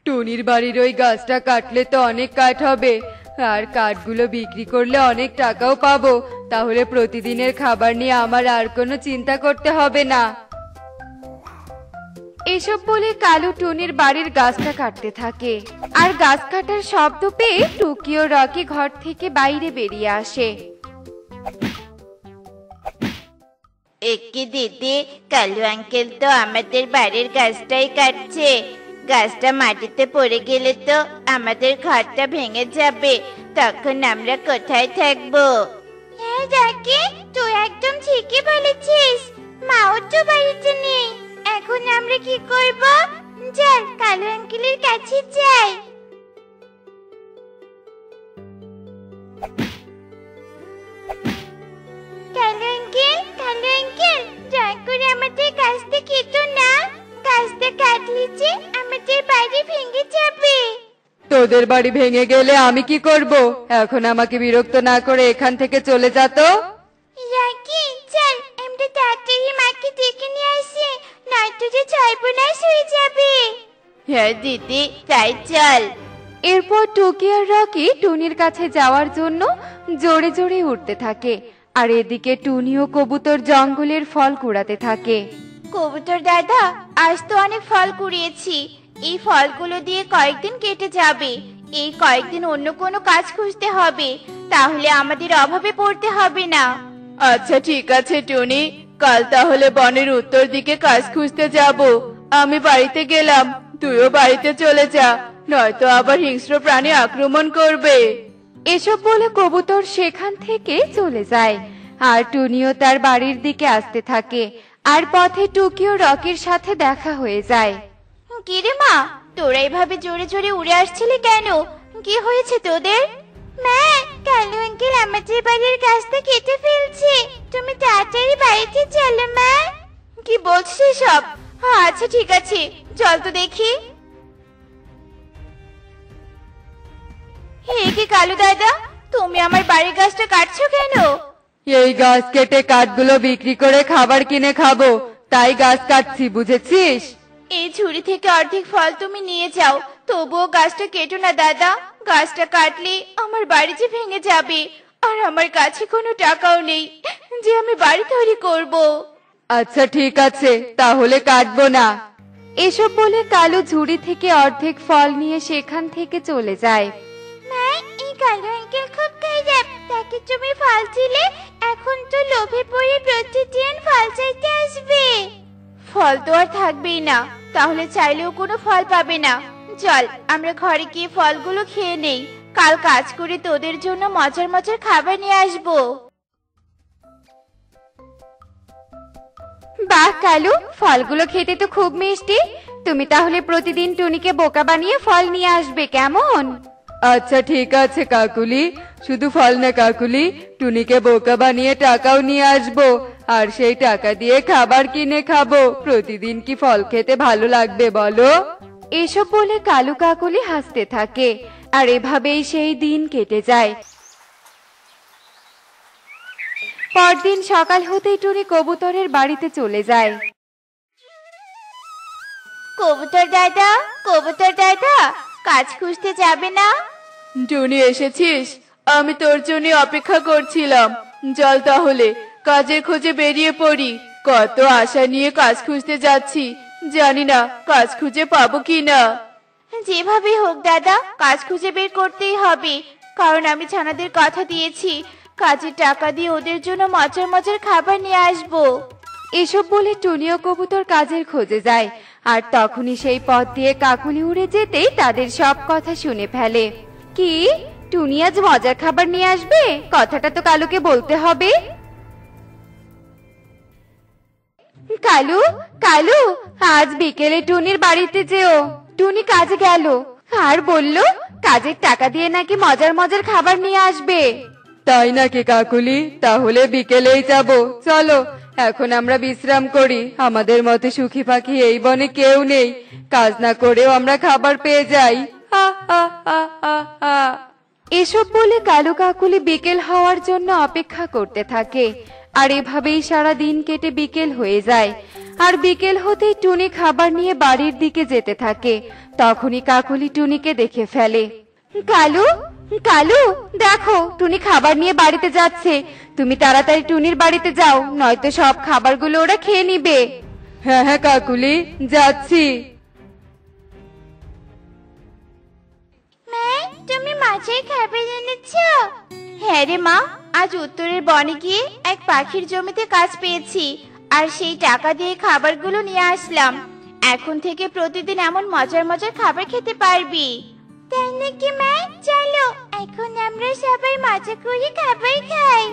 টুনির বাড়ির ওই গাছটা কাটলে তো অনেক কাঠ হবে, আর কাঠগুলো বিক্রি করলে অনেক টাকাও পাবো। তাহলে প্রতিদিনের খাবার নিয়ে আমার আর কোনো চিন্তা করতে হবে না। এসব বলে কালু টুনির বাড়ির গাছটা কাটতে থাকে, আর গাছ কাটার শব্দ পেয়ে টুকি ও রকি ঘর থেকে বাইরে বেরিয়ে আসে। একে দিদি, কালু আঙ্কেল তো আমাদের বাড়ির গাছটাই কাটছে। গাছটা মাটিতে পড়ে গেলে তো আমাদের ঘরটা ভেঙে যাবে, তখন আমরা কোথায় থাকবো? হ্যাঁ রকি, তুই একদম ঠিকই বলেছিস। মাও তো বাড়িতে নেই, এখন আমরা কি করব? চল কালু আঙ্কেলের কাছে যাই। কালু আঙ্কেল, কালু আঙ্কেল, দয়া করে আমাদের গাছটা কেটো না। গাছটা কাটলে যে আমাদের বাড়ি ভেঙে যাবে। তোদের বাড়ি ভেঙে গেলে আমি কি করব? এখন আমাকে বিরক্ত না করে এখান থেকে চলে যা তো। রকি, চল আমরা তাড়াতাড়ি মাকে ডেকে নিয়ে আসি, নয়তো যে সর্বনাশ হয়ে যাবে। হ্যাঁ দিদি, তাই চল। এরপর টুকি আর রকি টুনির কাছে যাওয়ার জন্য জোরে জোরে উঠতে থাকে, আর এদিকে টুনি ও কবুতর জঙ্গলের ফল কুড়াতে থাকে। কবুতর দাদা, আজ তো অনেক ফল কুড়িয়েছি। এই ফলগুলো দিয়ে কয়েকদিন কেটে যাবে। এই কয়েকদিন অন্য কোনো কাজ খুঁজতে হবে, তাহলে আমাদের অভাবে পড়তে হবে না। আচ্ছা ঠিক আছে টুনি, কাল তাহলে বনের উত্তর দিকে কাজ খুঁজতে যাব। আমি বাড়িতে গেলাম, তুইও বাড়িতে চলে যা, নয়তো আবার হিংস্র প্রাণী আক্রমণ করবে। এসব বলে কবুতর সেখান থেকে চলে যায়, আর টুনিও তার বাড়ির দিকে আসতে থাকে। আর পথে টুকি ও রকির সাথে দেখা হয়ে যায়। কিরে মা, তোরা এভাবে জোরে জোরে উড়ে আসছিলি কেন? কি হয়েছে তোদের? মা, কালু আঙ্কেল আমাদের বাড়ির গাছটা কেটে ফেলছে, তুমি তাড়াতাড়ি বাড়িতে চলো মা। কি বলছিস সব? আচ্ছা ঠিক আছে, চল তো দেখি। হে কি কালু দাদা, তুমি আমার বাড়ির গাছটা কাটছো কেন? এই গাছ কেটে কাঠগুলো বিক্রি করে খাবার কিনে খাবো, তাই গাছ কাটছি, বুঝেছিস? এই ঝুড়ি থেকে অর্ধেক ফল তুমি নিয়ে যাও, তবুও গাছটা কেটো না দাদা। গাছটা কাটলে আমার বাড়ি যে ভেঙে যাবে, আর আমার কাছে কোনো টাকাও নেই যে আমি বাড়ি তৈরি করব। আচ্ছা ঠিক আছে, তাহলে কাটবো না। এসব বলে কালু ঝুড়ি থেকে অর্ধেক ফল নিয়ে সেখান থেকে চলে যায়। মা, এই কালু আঙ্কেল খুব খারাপ, তাকে তুমি ফল দিলে এখন তো লোভে পড়ে প্রতিদিন ফল চাইতে আসবে। ফল তো আর থাকবেই না, তাহলে চাইলেও কোনো ফল পাবে না। চল আমরা ঘরে গিয়ে ফলগুলো খেয়ে নেই, কাল কাজ করে তোদের জন্য মজার মজার খাবার নিয়ে আসবো। বাহ কালু, ফলগুলো খেতে তো খুব মিষ্টি। তুমি তাহলে প্রতিদিন টুনিকে বোকা বানিয়ে ফল নিয়ে আসবে, কেমন? আচ্ছা ঠিক আছে কাকুলি, শুধু ফল না কাকুলি, টুনিকে বোকা বানিয়ে টাকাও নিয়ে আসবো, আর সেই টাকা দিয়ে খাবার কিনে খাবো। প্রতিদিন কি ফল খেতে ভালো লাগবে বলো? এসব বলে কালু কাকুলি হাসতে থাকে, আর এভাবেই সেই দিন কেটে যায়। পরদিন সকাল হতেই টুনি কবুতরের বাড়িতে চলে যায়। কবুতর দাদা, কবুতর দাদা, কাজ খুঁজতে যাবে না? টুনি এসেছিস? আমি তোর জন্য অপেক্ষা করছিলাম। চল তাহলে কাজের খোঁজে বেরিয়ে পড়ি। কত আশা নিয়ে কাজ খুঁজতে যাচ্ছি, জানি না কাজ খুঁজে পাবো কিনা। যেভাবে হোক দাদা, কাজ খুঁজে বের করতেই হবে, কারণ আমি ছানাদের কথা দিয়েছি কাজের টাকা দিয়ে ওদের জন্য মজার মজার খাবার নিয়ে আসবো। এসব বলে টুনি ও কবুতর কাজের খোঁজে যায়, আর তখনই সেই পথ দিয়ে কাকুলি উড়ে যেতেই তাদের সব কথা শুনে ফেলে। কি, টুনি আজ মজার খাবার নিয়ে আসবে? কথাটা তো কালুকে বলতে হবে। কালু, কালু, আজ বিকেলে টুনির বাড়িতে যেও। টুনি কাজে গেল আর বলল কাজের টাকা দিয়ে নাকি মজার মজার খাবার নিয়ে আসবে। তাই নাকি কাকুলি? তাহলে বিকেলেই যাব। চলো এখন আমরা বিশ্রাম করি, আমাদের মতে সুখী পাখি এই বনে কেউ নেই, কাজ না করেও আমরা খাবার পেয়ে যাই। হা হা হা হা হা। এসব বলে কালু কাকুলি বিকেল হওয়ার জন্য অপেক্ষা করতে থাকে, আর এভাবেই সারা দিন কেটে বিকেল হয়ে যায়। আর বিকেল হতেই টুনি খাবার নিয়ে বাড়ির দিকে যেতে থাকে। তখনই কাকুলি টুনিকে দেখে ফেলে। কালু, কালু, দেখো টুনি খাবার নিয়ে বাড়িতে যাচ্ছে। তুমি তাড়াতাড়ি টুনির বাড়িতে যাও, নয়তো সব খাবারগুলো ওরা খেয়ে নিবে। হ্যাঁ হ্যাঁ কাকুলি, যাচ্ছি। মা, তুমি মাছের খাবার এনেছো? হ্যাঁ রে মা, আজ উত্তরের বনে গিয়ে এক পাখির জমিতে কাজ পেয়েছি, আর সেই টাকা দিয়ে খাবারগুলো নিয়ে আসলাম। এখন থেকে প্রতিদিন এমন মজার মজার খাবার খেতে পারবি। তাই নাকি মা? চলো এখন আমরা সবাই মজা করে খাবার খাই।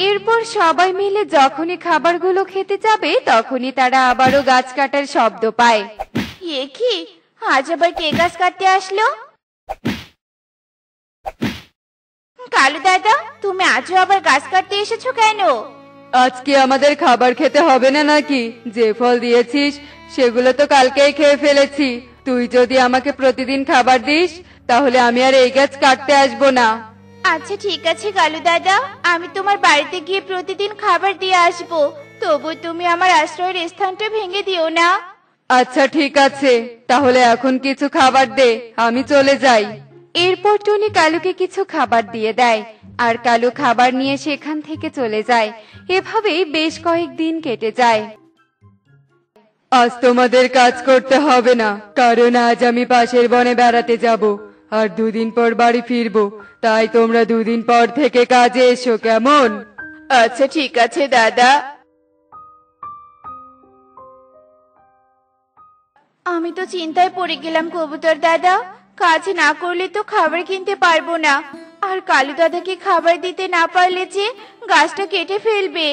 এরপর সবাই মিলে যখনই খাবারগুলো খেতে যাবে তখনই তারা আবারও গাছ কাটার শব্দ পায়। এ কি, আজ আবার কে গাছ কাটতে আসলো? কালু দাদা, তুমি আজও আবার গাছ কাটতে এসেছো কেন? আজকে আমাদের খাবার খেতে হবে না নাকি? যে ফল দিয়েছিস সেগুলো তো কালকেই খেয়ে ফেলেছি। তুই যদি আমাকে প্রতিদিন খাবার দিস তাহলে আমি আর এই গাছ কাটতে আসবো না। আচ্ছা ঠিক আছে কালু দাদা, আমি তোমার বাড়িতে গিয়ে প্রতিদিন খাবার দিয়ে আসবো। তবু তুমি আমার আশ্রয়ের স্থানটা ভেঙে দিও না। আচ্ছা ঠিক আছে, তাহলে এখন কিছু খাবার দে, আমি চলে যাই। এরপর টুনি কালুকে কিছু খাবার দিয়ে দেয়, আর কালু খাবার নিয়ে সেখান থেকে চলে যায়। এভাবেই বেশ কয়েকদিন কেটে যায়। আজ তোমাদের কাজ করতে হবে না, কারণ আজ আমি পাশের বনে বেড়াতে যাব, আর 2 দিন পর বাড়ি ফিরবো। তাই তোমরা 2 দিন পর থেকে কাজে এসো, কেমন? আচ্ছা ঠিক আছে দাদা। আমি তো চিন্তায় পড়ে গেলাম কবুতর দাদা, কাজ না করলে তো খাবার কিনতে পারবো না। আর কালু দাদাকে খাবার দিতে না পারলে যে গাছটা কেটে ফেলবে।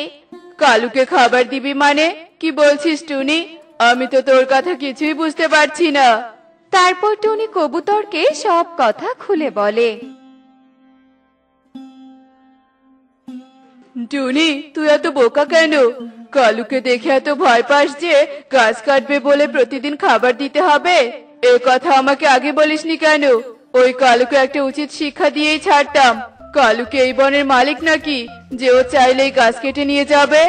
কালুকে খাবার দিবি মানে? কি বলছিস টুনি? আমি তো তোর কথা কিছুই বুঝতে পারছি না। তারপর টুনি কবুতরকে সব কথা খুলে বলে। টুনি, তুই এত বোকা কেন? কালুকে দেখে এত ভয় পাস যে গাছ কাটবে বলে প্রতিদিন খাবার দিতে হবে? এ কথা আমাকে আগে বলিসনি কেন? ওই কালুকে একটা উচিত শিক্ষা দিয়েই ছাড়তাম। কালুকে এই বনের মালিক নাকি যে ও চাইলেই গাছ কেটে নিয়ে যাবে?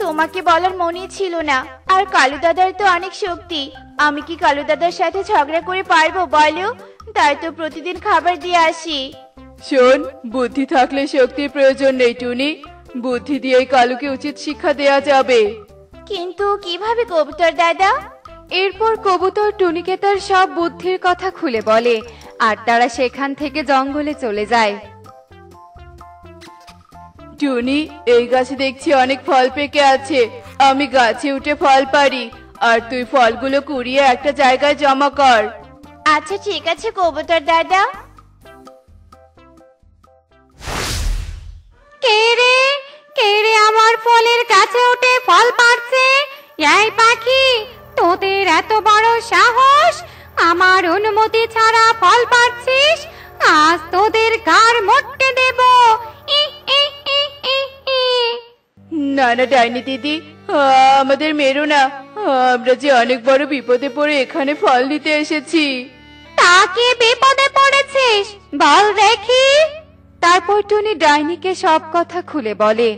তোমাকে বলার মনেই ছিল না। আর কালু দাদার তো অনেক শক্তি, আমি কি কালু দাদার সাথে ঝগড়া করে পারবো বলো? তাই তো প্রতিদিন খাবার দিয়ে আসি। শোন, বুদ্ধি থাকলে শক্তির প্রয়োজন নেই টুনি। বুদ্ধি দিয়েই কালুকে উচিত শিক্ষা দেয়া যাবে। কিন্তু কিভাবে কবুতর দাদা? এরপর কবুতর টুনিকে তার সব বুদ্ধির কথা খুলে বলে, আর তারা সেখান থেকে জঙ্গলে চলে যায়। টুনি, এই গাছে দেখছি অনেক ফল পেকে আছে। আমি গাছে উঠে ফল পারি, আর তুই ফলগুলো কুড়িয়ে একটা জায়গায় জমা কর। আচ্ছা ঠিক আছে কবুতর দাদা। কে রে আমার ফলের কাছে উঠে ফল পাড়ছে? এই পাখি, তোদের এত বড় সাহস! আমার অনুমতি ছাড়া ফল পাড়ছিস? আজ তোদের গার মটকে দেব। ই, ই, ই, ই, ই। না না ডাইনি দিদি, আমাদের মেরো না। আমরা যে অনেক বড় বিপদে পড়ে এখানে ফল নিতে এসেছি। তাকে বিপদে পড়েছিস বল দেখি। তারপর টুনি ডাইনিকে সব কথা খুলে বলে।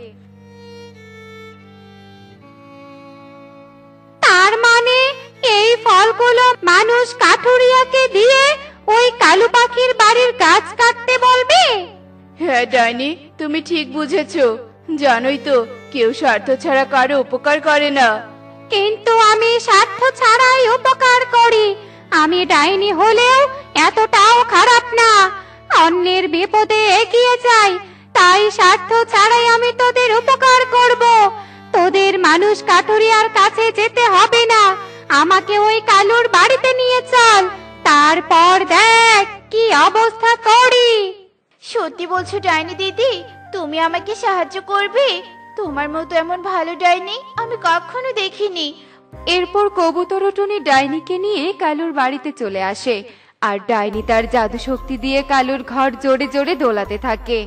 তার মানে এই ফলগুলো মানুষ কাঠুরিয়াকে দিয়ে ওই কালু পাখির বাড়ির গাছ কাটতে বলবে? হ্যাঁ ডাইনি, তুমি ঠিক বুঝেছো। জানোই তো, কেউ স্বার্থ ছাড়া কারো উপকার করে না। কিন্তু আমি স্বার্থ ছাড়াই উপকার করি। আমি ডাইনি হলেও এতটাও খারাপ না। অন্যের বিপদে এগিয়ে যাই, তাই স্বার্থ ছাড়াই আমি তোদের উপকার করব। তোদের মানুষ কাঠুরিয়ার কাছে যেতে হবে না, আমাকে ওই কালুর বাড়িতে নিয়ে চল, তারপর দেখ কি অবস্থা করি। সত্যি বলছো ডাইনি দিদি? তুমি আমাকে সাহায্য করবে? তোমার মতো এমন ভালো ডাইনি আমি কখনো দেখিনি। এরপর কবুতর ও টুনি ডাইনিকে নিয়ে কালুর বাড়িতে চলে আসে, আর ডাইনি তার জাদু শক্তি দিয়ে কালুর ঘর জোরে জোরে দোলাতে থাকে।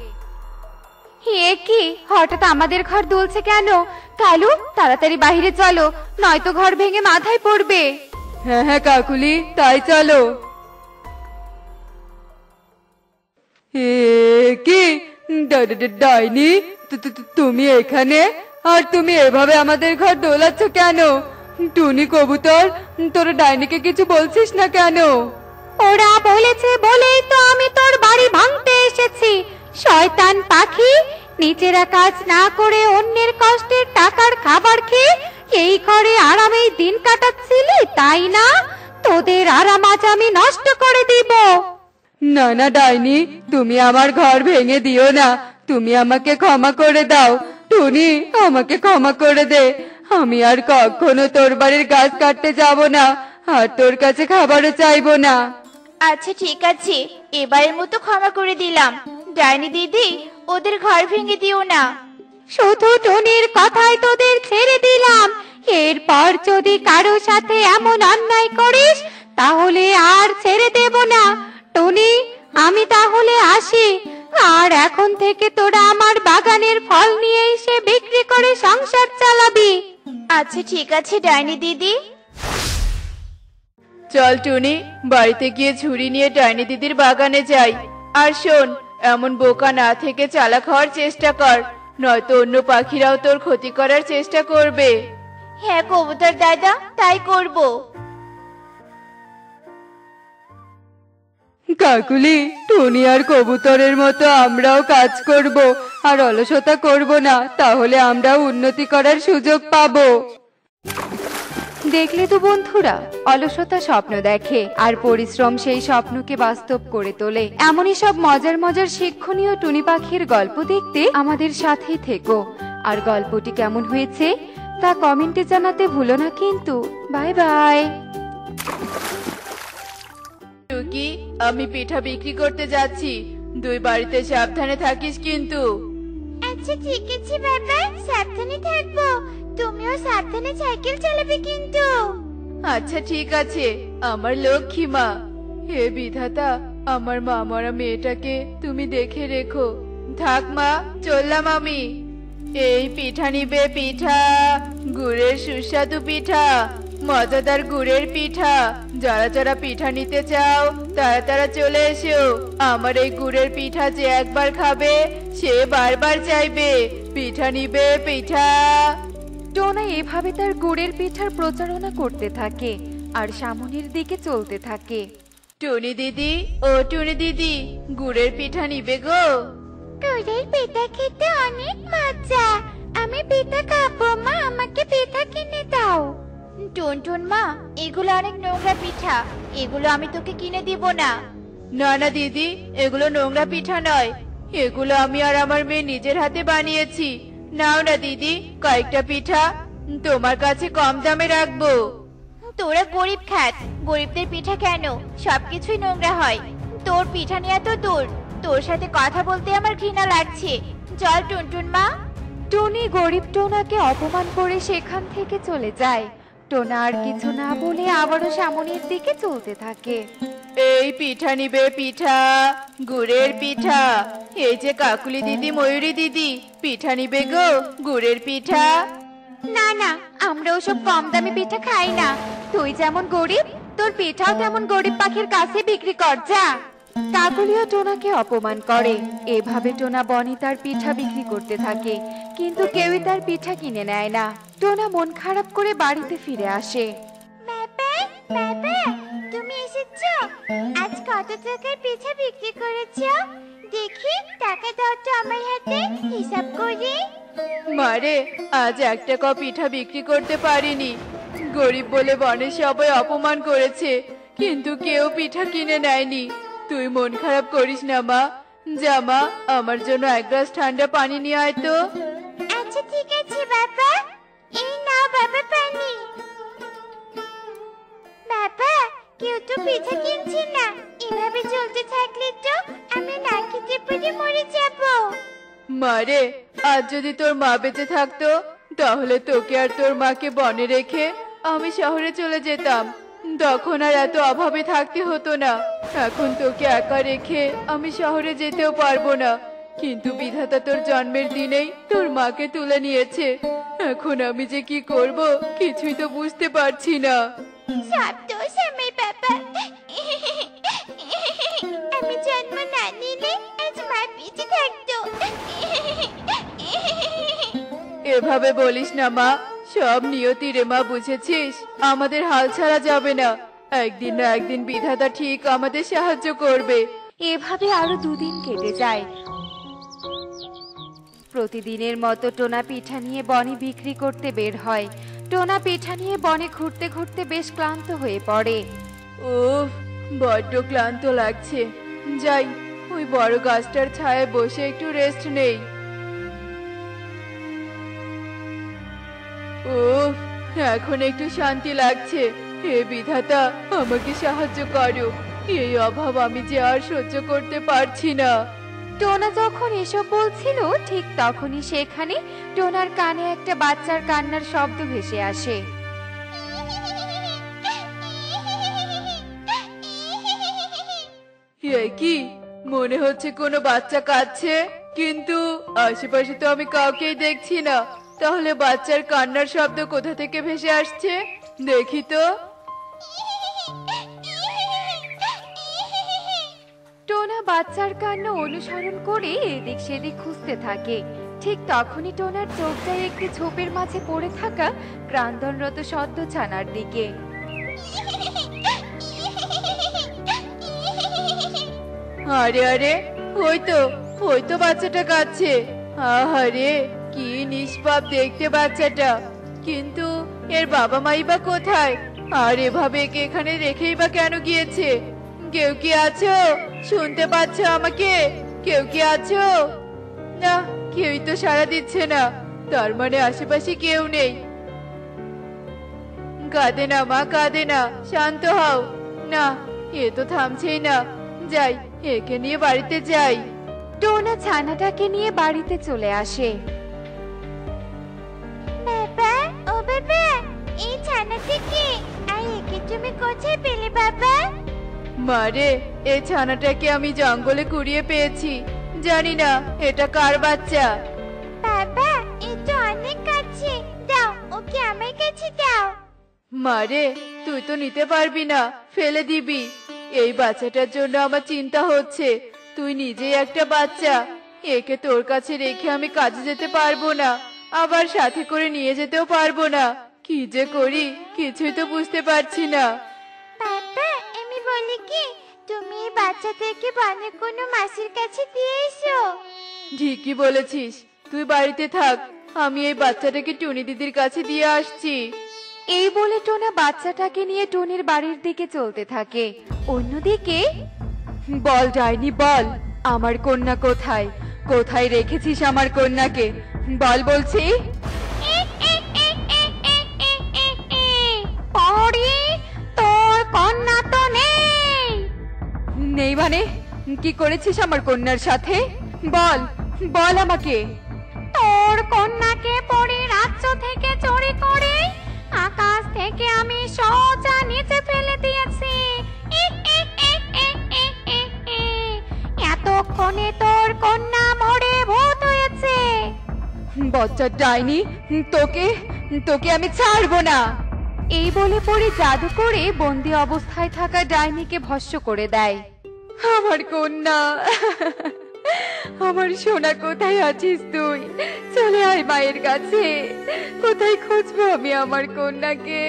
হে কি, হঠাৎ আমাদের ঘর দুলছে কেন? কালু, তাড়াতাড়ি বাইরে চলো, নয়তো ঘর ভেঙে মাথায় পড়বে। হ্যাঁ হ্যাঁ কাকুলি, তাই চলো। কি ডাইনি, তুমি এখানে? আর তুমি এভাবে আমাদের ঘর দোলাচ্ছ কেন? টুনি কবুতর, তোরা ডাইনিকে কিছু বলছিস না কেন? ওরা বলেছে বলেই তো আমি তোর বাড়ি ভাঙতে এসেছি। শয়তান পাখি, নিজেরা কাজ না করে অন্যের কষ্টের টাকার খাবার খেয়ে এই ঘরে আরামেই দিন কাটাচ্ছিলি, তাই না? তোদের আরাম আজ আমি নষ্ট করে দিব। না না ডাইনি, তুমি আমার ঘর ভেঙে দিও না, তুমি আমাকে ক্ষমা করে দাও। টুনি, আমাকে ক্ষমা করে দে। আমি আর কখনো তোর বাড়ির গাছ কাটতে যাব না, আর তোর কাছে খাবারও চাইবো না। আচ্ছা ঠিক আছে, এবারের মতো ক্ষমা করে দিলাম। ডাইনি দিদি, ওদের ঘর ভেঙে দিও না। শুধু টুনির কথাই তোদের ছেড়ে দিলাম। এরপর যদি কারো সাথে এমন অন্যায় করিস তাহলে আর ছেড়ে দেব না। টুনি, আমি তাহলে আসি। আর এখন থেকে তোরা আমার বাগানের ফল নিয়ে এসে বিক্রি করে সংসার চালাবি। আচ্ছা ঠিক আছে ডাইনি দিদি। চল টুনি, বাড়িতে গিয়ে ঝুড়ি নিয়ে ডাইনি দিদির বাগানে যাই। আর শোন, এমন বোকা না থেকে চালাক হওয়ার চেষ্টা কর, নয়তো অন্য পাখিরাও তোর ক্ষতি করার চেষ্টা করবে। হ্যাঁ কবুতর দাদা, তাই করব। কাকুলি, টুনি আর কবুতরের মতো আমরাও কাজ করব আর অলসতা করব না, তাহলে আমরাও উন্নতি করার সুযোগ পাবো। দেখলে তো বন্ধুরা, অলসতা স্বপ্ন দেখে আর পরিশ্রম সেই স্বপ্নকে বাস্তব করে তোলে। এমনই সব মজার মজার শিক্ষণীয় টুনি পাখির গল্প দেখতে আমাদের সাথেই থেকো। আর গল্পটি কেমন হয়েছে তা কমেন্টে জানাতে ভুলো না কিন্তু। Bye bye. টুকি, আমি পিঠা বিক্রি করতে যাচ্ছি, তুই বাড়িতে সাবধানে থাকিস কিন্তু। আচ্ছা ঠিক আছে বাবা, সাবধানে থাকবো। তুমিও সাবধানে সাইকেল চালাবে কিন্তু। আচ্ছা ঠিক আছে আমার লক্ষ্মী মা। হে বিধাতা, আমার মা মরা মেয়েটাকে তুমি দেখে রেখো। থাক মা, চললাম আমি। এই পিঠা নিবে পিঠা, গুড়ের সুস্বাদু পিঠা, মজাদার গুড়ের পিঠা। যারা যারা পিঠা নিতে চাও তারা তারা চলে এসো। আমার এই গুড়ের পিঠা যে একবার খাবে সে বারবার চাইবে। পিঠা নিবে পিঠা। টোনা এভাবে তার গুড়ের পিঠার প্রচারণা করতে থাকে আর সামনের দিকে চলতে থাকে। টুনি দিদি, ও টুনি দিদি, গুড়ের পিঠা নিবে গো? গুড়ের পিঠা খেতে অনেক মজা। আমি পিঠা খাবো মা, আমাকে পিঠা কিনে দাও। টুনটুন মা, এগুলো অনেক নোংরা পিঠা, এগুলো আমি তোকে কিনে দিব না। না না দিদি, এগুলো নোংরা পিঠা নয়, এগুলো আমি আর আমার মেয়ে নিজের হাতে বানিয়েছি। নাও না দিদি, কয়েকটা পিঠা তোমার কাছে কম দামে রাখবো। তোরা গরিব খাত, গরিবদের পিঠা কেন? সবকিছুই নোংরা হয়। তোর পিঠা নিয়ে তো দূর, তোর সাথে কথা বলতে আমার ঘৃণা লাগছে। চল টুনটুন মা। টুনি গরিব টোনাকে অপমান করে সেখান থেকে চলে যায়। টোনা আর কিছু না বলে আবারও সামনের দিকে চলতে থাকে। এই পিঠা নিবে পিঠা, গুড়ের পিঠা। এই যে কাকুলি দিদি, ময়ূরী দিদি, পিঠা নিবে গো, গুড়ের পিঠা। না না, আমরা ওসব কম দামে পিঠা খাই না। তুই যেমন গরিব, তোর পিঠাও তেমন গরিব পাখির কাছে বিক্রি কর যা। কাকুলিও টোনাকে অপমান করে। এভাবে টোনা বনে তার পিঠা বিক্রি করতে থাকে, কিন্তু কেউই তার পিঠা কিনে নেয় না। টোনা মন খারাপ করে বাড়িতে ফিরে আসে। বাবা, বাবা, তুমি এসেছো? আজ কত টাকার পিঠা বিক্রি করেছো? দেখি, টাকা দাও তো আমার হাতে, হিসাব করি। মারে, আজ এক টাকা পিঠা বিক্রি করতে পারিনি। গরিব বলে বনে সবাই অপমান করেছে, কিন্তু কেউ পিঠা কিনে নেয়নি। তুই মন খারাপ করিস না মা। যা মা, আমার জন্য এক গ্লাস ঠান্ডা পানি নিয়ে আয় তো। আচ্ছা ঠিক আছে বাবা, এই নাও বাবা পানি। বাবা, কেউ তো পিঠা কিনছে না। এভাবে চলতে থাকলে তো আমি না খেতে পেরে মরে যাব। মারে, আজ যদি তোর মা বেঁচে থাকতো তাহলে তোকে আর তোর মাকে বনে রেখে আমি শহরে চলে যেতাম। তখন আর এত অভাবে থাকতে হতো না। এখন তোকে একা রেখে আমি শহরে যেতেও পারবো না। কিন্তু বিধাতা তোর জন্মের দিনেই তোর মাকে তুলে নিয়েছে। এখন আমি যে কি করব কিছুই তো বুঝতে পারছি না। সব দোষ আমার বাবা। আমি জন্ম না নিলে আজ মা বেঁচে থাকতো। এভাবে বলিস না মা, সব নিয়তি রে মা, বুঝেছিস? আমাদের হাল ছাড়া যাবে না। একদিন না একদিন বিধাতা ঠিক আমাদের সাহায্য করবে। এভাবে আরো 2 দিন কেটে যায়। প্রতিদিনের মতো টোনা পিঠা নিয়ে বনে বিক্রি করতে বের হয়। টোনা পিঠা নিয়ে বনে ঘুরতে ঘুরতে বেশ ক্লান্ত হয়ে পড়ে। উফ, বড্ড ক্লান্ত লাগছে। যাই, ওই বড় গাছটার ছায়ায় বসে একটু রেস্ট নেই। উফ, এখন একটু শান্তি লাগছে। হে বিধাতা, আমাকে সাহায্য করো। এই অভাব আমি যে আর সহ্য করতে পারছি না। টোনা যখন এসব বলছিল ঠিক তখনই সেখানে টোনার কানে একটা বাচ্চার কান্নার শব্দ ভেসে আসে। এ কি? মনে হচ্ছে কোনো বাচ্চা কাঁদছে, কিন্তু আশেপাশে তো আমি কাউকেই দেখছি না। তাহলে বাচ্চার কান্নার শব্দ কোথা থেকে ভেসে আসছে? দেখি তো। টোনা বাচ্চার কান্না অনুসরণ করে এদিক সেদিক খুঁজতে থাকে। ঠিক তখনই টোনার চোখ যায় একটি ঝোপের মাঝে পড়ে থাকা ক্রান্দনরত সদ্য ছানার দিকে। আরে আরে, ওই তো বাচ্চাটা কাঁদছে। আহারে, কি নিষ্পাপ দেখতে বাচ্চাটা। কিন্তু এর বাবা মাই বা কোথায়? আর এভাবে একে এখানে রেখেই বা কেন গিয়েছে? কেউ কি আছো? শুনতে পাচ্ছ আমাকে? কেউ কি আছো? না, কেউই তো সাড়া দিচ্ছে না। তার মানে আশেপাশে কেউ নেই। কাঁদে না মা, কাঁদে না, শান্ত হও। না, এ তো থামছেই না। যাই, একে নিয়ে বাড়িতে যাই। টোনা ছানাটাকে নিয়ে বাড়িতে চলে আসে। বাবা, ও বাবা, এই ছানাটা কি? আর একে তুমি কোথায় পেলে বাবা? মারে, এই ছানাটাকে আমি জঙ্গলে কুড়িয়ে পেয়েছি। জানি না এটা কার বাচ্চা। বাবা, এ তো অনেক কাছে। দাও, ওকে আমার কাছে দাও। মারে, তুই তো নিতে পারবি না, ফেলে দিবি। এই বাচ্চাটার জন্য আমার চিন্তা হচ্ছে। তুই নিজেই একটা বাচ্চা। একে তোর কাছে রেখে আমি কাজে যেতে পারবো না, আবার সাথে করে নিয়ে যেতেও পারবো না। কি যে করি কিছুই তো বুঝতে পারছি না। বাবা, আমি বলি কি, তুমি এই বাচ্চাদেরকে বনের কোনো মাসির কাছে দিয়ে এসো। ঠিকই বলেছিস, তুই বাড়িতে থাক, আমি এই বাচ্চাটাকে টুনি দিদির কাছে দিয়ে আসছি। এই বলে টোনা বাচ্চাটাকে নিয়ে টুনির বাড়ির দিকে চলতে থাকে। অন্যদিকে, বল ডাইনি বল, আমার কন্যা কোথায়? কোথায় রেখেছিস আমার কন্যাকে? বল বলছি। পরি, তোর কন্যা তো নেই। নেই মানে? কি করেছিস আমার কন্যার সাথে? বল, বল আমাকে। তোর কন্যাকে পরি রাজ্য থেকে চুরি করে আকাশ থেকে আমি সোজা নিচে ফেলে দিয়েছি। এতক্ষণে তোর কন্যা মরে ভূত হয়েছে। বাচ্চা ডাইনি, তোকে তোকে আমি ছাড়বো না। এই বলে পরে জাদু করে বন্দি অবস্থায় থাকা ডাইনিকে ভস্ম করে দেয়। আমার কন্যা, আমার সোনা, কোথায় আছিস তুই? চলে আয় মায়ের কাছে। কোথায় খুঁজবো আমি আমার কন্যাকে?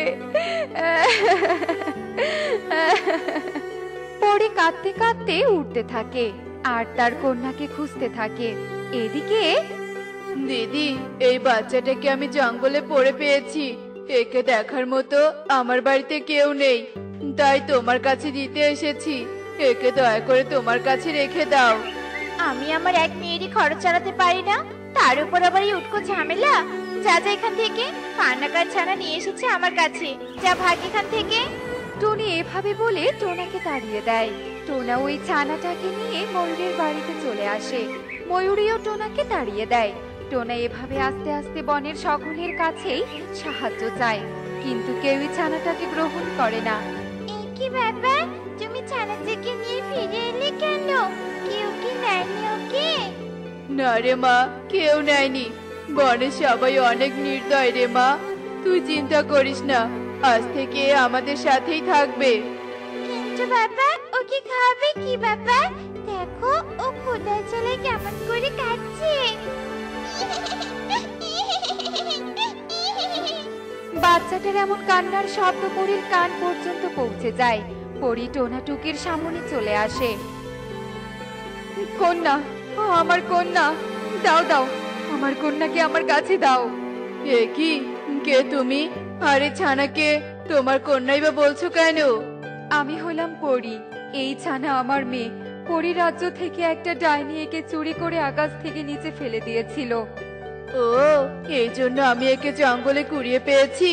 পরে কাঁদতে কাঁদতে উঠতে থাকে আর তার কন্যাকে খুঁজতে থাকে। এদিকে, দিদি, এই বাচ্চাটাকে আমি জঙ্গলে পড়ে পেয়েছি। একে দেখার মতো আমার বাড়িতে কেউ নেই, তাই তোমার কাছে দিতে এসেছি। একে দয়া করে তোমার কাছে রেখে দাও। আমি আমার এক মেয়েরই খরচ চালাতে পারি না, তার উপর আবার এই উটকো ঝামেলা। যা যা এখান থেকে, কান্নাকার ছানা নিয়ে এসেছে আমার কাছে। যা ভাগ এখান থেকে। টনি এভাবে বলে টোনাকে তাড়িয়ে দেয়। টোনা ওই ছানাটাকে নিয়ে ময়ূরের বাড়িতে চলে আসে। ময়ূরীও টোনাকে তাড়িয়ে দেয়। টোনা এভাবে আস্তে আস্তে বনের সকলের কাছেই সাহায্য চায়, কিন্তু কেউই ছানাটাকে গ্রহণ করে না। এই কি বাবা, তুমি ছানাটাকে নিয়ে ফিরে এলে কেন? কেউ কি নেয়নি ওকে? না রে মা, কেউ নেয়নি। বনের সবাই অনেক নির্দয় রে মা। তুই চিন্তা করিস না, আজ থেকে আমাদের সাথেই থাকবে। কিন্তু বাবা, ওকে খাবে কি বাবা? দেখো, ও ক্ষুধার জ্বালায় কেমন করে কাঁদছে। বাচ্চাটার এমন কান্নার শব্দ পরীর কান পর্যন্ত পৌঁছে যায়। পরী টোনা টুকির সামনে চলে আসে। কন্যা, আমার কন্যা, দাও দাও, আমার কন্যাকে আমার কাছে দাও। এ কি, কে তুমি? আরে ছানাকে তোমার কন্যাই বা বলছো কেন? আমি হলাম পরী, এই ছানা আমার মেয়ে। পরী রাজ্য থেকে একটা ডাইনি একে চুরি করে আকাশ থেকে নিচে ফেলে দিয়েছিল। ও, এই জন্য আমি একে জঙ্গলে কুড়িয়ে পেয়েছি।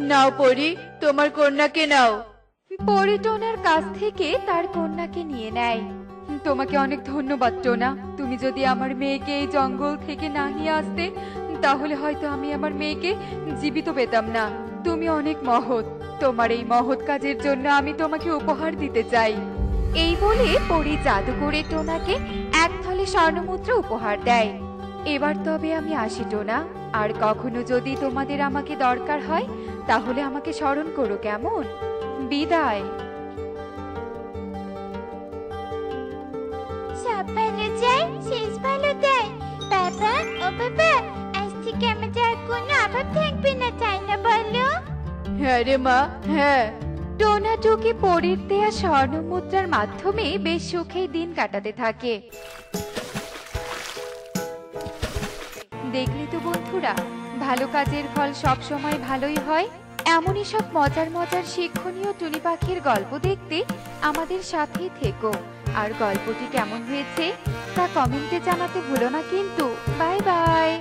নাও পরি, তোমার কন্যাকে নাও। পরী টোনার কাছ থেকে তার কন্যাকে নিয়ে নেয়। তোমাকে অনেক ধন্যবাদ টোনা। তুমি যদি আমার মেয়েকে এই জঙ্গল থেকে না নিয়ে আসতে, তাহলে হয়তো আমি আমার মেয়েকে জীবিত পেতাম না। তুমি অনেক মহৎ। তোমার এই মহৎ কাজের জন্য আমি তোমাকে উপহার দিতে চাই। এই বলে পরী জাদু করে টোনাকে এক থলে স্বর্ণমুদ্রা উপহার দেয়। এবার তবে আমি আসি টোনা, আর কখনো যদি তোমাদের আমাকে দরকার হয় তাহলে আমাকে স্মরণ করো, কেমন? বিদায়। সব ভালো যায়, শেষ ভালো দেয়। বাবা, ও বাবা, আজ থেকে আমাদের আর কোনো অভাব থাকবে না, তাই না বলো? হ্যাঁ রে মা, হ্যাঁ। টোনা টুকি পরীর দেয়া স্বর্ণমুদ্রার মাধ্যমে বেশ সুখেই দিন কাটাতে থাকে। দেখলি তো বন্ধুরা, ভালো কাজের ফল সব সময় ভালোই হয়। এমনই সব মজার মজার শিক্ষণীয় টুনি পাখির গল্প দেখতে আমাদের সাথেই থেকো। আর গল্পটি কেমন হয়েছে তা কমেন্টে জানাতে ভুলো না কিন্তু। Bye bye.